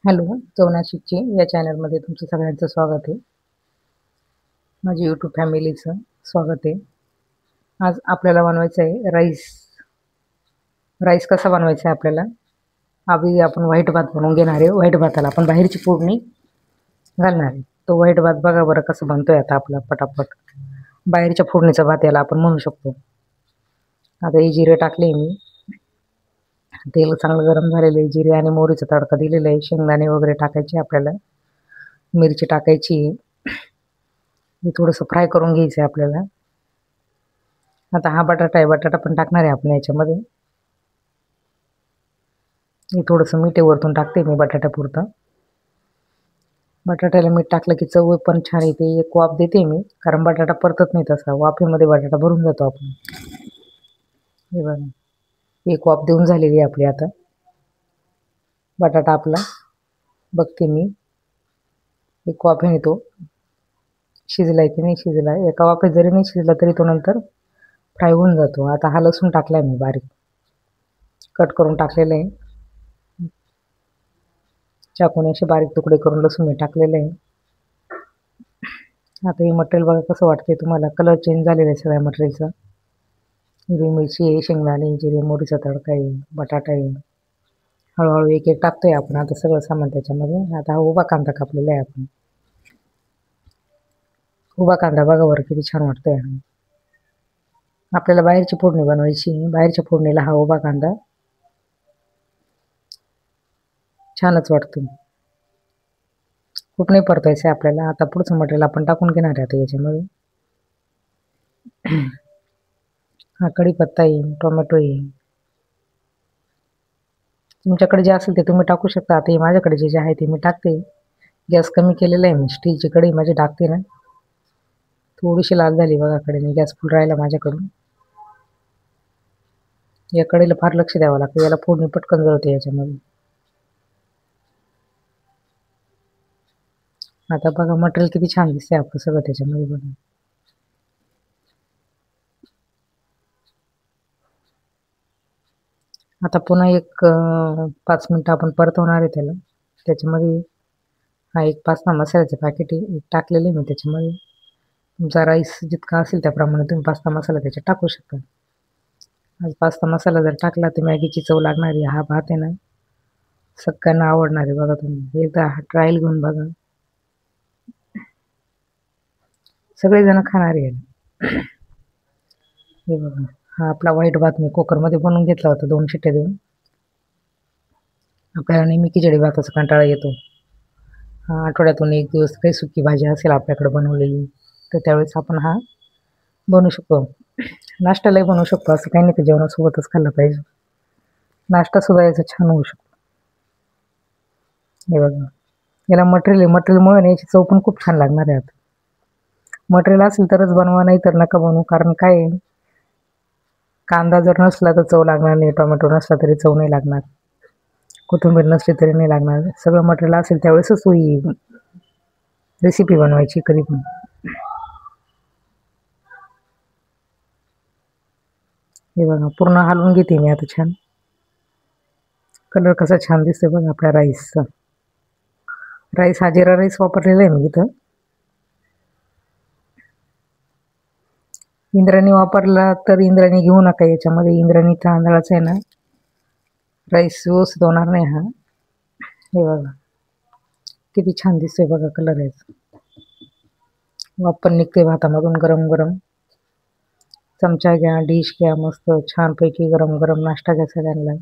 Hello, चवनाशिकची या चॅनलमध्ये तुमचं सगळ्यांचं स्वागत आहे. माझ्या यूट्यूब फॅमिलीचं स्वागत आहे. आज आपल्याला बनवायचं आहे राईस. राईस कसा बनवायचा आहे आपल्याला? आधी आपण व्हाईट भात बनवून घेणार आहे. व्हाईट भाताला आपण बाहेरची फोडणी घालणार आहे. तो व्हाईट भात बघा बरं कसं बनतोय आता आपला पटापट. बाहेरच्या फोडणीचा भात याला आपण म्हणू शकतो. आता हे जिरे टाकले मी. तेल चांगलं गरम झालेलं आहे. जिरे आणि मोहरीचा तडका दिलेला आहे. शेंगदाणे वगैरे टाकायचे आपल्याला. मिरची टाकायची. हे थोडंसं फ्राय करून घ्यायचं आहे आपल्याला. आता हा बटाटा आहे. बटाटा पण टाकणार आहे आपण याच्यामध्ये. हे थोडंसं मीठ वरतून टाकते मी बटाट्यापुरतं. बटाट्याला मीठ टाकलं की चव पण छान येते. एक वाफ देते मी, कारण बटाटा परतत नाही तसा. वाफेमध्ये बटाटा भरून जातो आपण. हे बघा, एक वाफ देऊन झालेली आहे आपली. आता बटाटा आपला बघते मी, एक वाफेने तो शिजलाय की नाही शिजला. एका वाफेत जरी नाही शिजला तरी तो नंतर फ्राय होऊन जातो. आता हा लसूण टाकलाय मी, बारीक कट करून टाकलेलं आहे. चाकूने असे बारीक तुकडे करून लसूण मी टाकलेलं आहे. आता हे मटेरियल बघा कसं वाटतंय तुम्हाला. कलर चेंज झालेला आहे सगळ्या मटेरियलचा. हिरवी मिरची आहे, शेंगदाणे, जिरे, मोहरीचा तडका आहे, बटाटा आहे. हळूहळू एक एक टाकतोय आपण आता सगळं सामान त्याच्यामध्ये. आता हा उभा कांदा कापलेला आहे आपण. उभा कांदा बघा बरं किती छान वाटतोय हा. आपल्याला बाहेरची फोडणी बनवायची. बाहेरच्या फोडणीला हा उभा कांदा छानच वाटतो. खूप नाही परतायचं आहे आपल्याला. आता पुढचं मटेरियल आपण टाकून घेणार आहे आता याच्यामध्ये. हा कढीपत्ता आहे, टोमॅटो आहे. तुमच्याकडे जे असेल ते तुम्ही टाकू शकता. आता हे माझ्याकडे जे आहे ते मी टाकते. गॅस कमी केलेला आहे मी. स्टीलची कढई माझी टाकते ना. थोडीशी लाल झाली बघा कढईने. गॅस फुल राहिला माझ्याकडून. या कढईला फार लक्ष द्यावं लागतं. याला फोडणी पटकन जळते याच्यामध्ये. आता बघा मटेरियल किती छान दिसते आपलं सगळं त्याच्यामध्ये बघा. आता पुन्हा एक 5 मिनटं आपण परतवणार आहे त्याला. त्याच्यामध्ये हा एक पास्ता मसाल्याचं पॅकेट आहे, एक टाकलेलं मी त्याच्यामध्ये. तुमचा राईस जितका असेल त्याप्रमाणे तुम्ही पास्ता मसाला त्याच्यात टाकू शकता. आज पास्ता मसाला जर टाकला तर मॅगीची चव लागणारी. हा भात आहे ना सगळ्यांना आवडणार आहे. बघा तुम्ही एकदा हा ट्रायल घेऊन बघा, सगळेजण खाणार आहे. हे बघा, हा आपला व्हाईट भात मी कुकरमध्ये बनवून घेतला होता 2 शिट्ट्या देऊन. आपल्याला नेहमी खिचडी भाताचा कंटाळा येतो. आठवड्यातून 1 दिवस काही सुकी भाजी असेल आपल्याकडे बनवलेली तर त्यावेळेस आपण हा बनवू शकतो. नाश्त्यालाही बनवू शकतो. असं काही नाही की जेवणासोबतच खाल्लं पाहिजे. नाश्तासुद्धा याचा छान होऊ शकतो. हे बघा, याला मटेरियल आहे. मटेरियलमुळे याची चव पण खूप छान लागणार आहे. आता मटेरियल असेल तरच बनवा, नाही तर नका बनवू. कारण काय आहे, कांदा जर नसला तर चव लागणार नाही. टोमॅटो नसला तरी चव नाही लागणार. कोथिंबीर नसली तरी नाही लागणार. सगळं मटेरियल असेल त्यावेळेसच ही रेसिपी बनवायची कधी पण. हे बघा, पूर्ण हलवून घेते मी आता छान. कलर कसा छान दिसतोय बघा आपल्या राईसचा. राईस हा जिरा राईस वापरलेला आहे मी इथं. इंद्रायणी वापरला तर इंद्रायणी घेऊ नका. याच्यामध्ये इंद्रायणी तांदळाचा आहे ना राईस व्यवस्थित होणार नाही हा. हे बघा किती छान दिसतोय बघा कलर याचा. वाफ पण निघते भातामधून गरम गरम. चमचा घ्या, डिश घ्या, मस्त छानपैकी गरम गरम नाश्ता घ्या सगळ्यांना.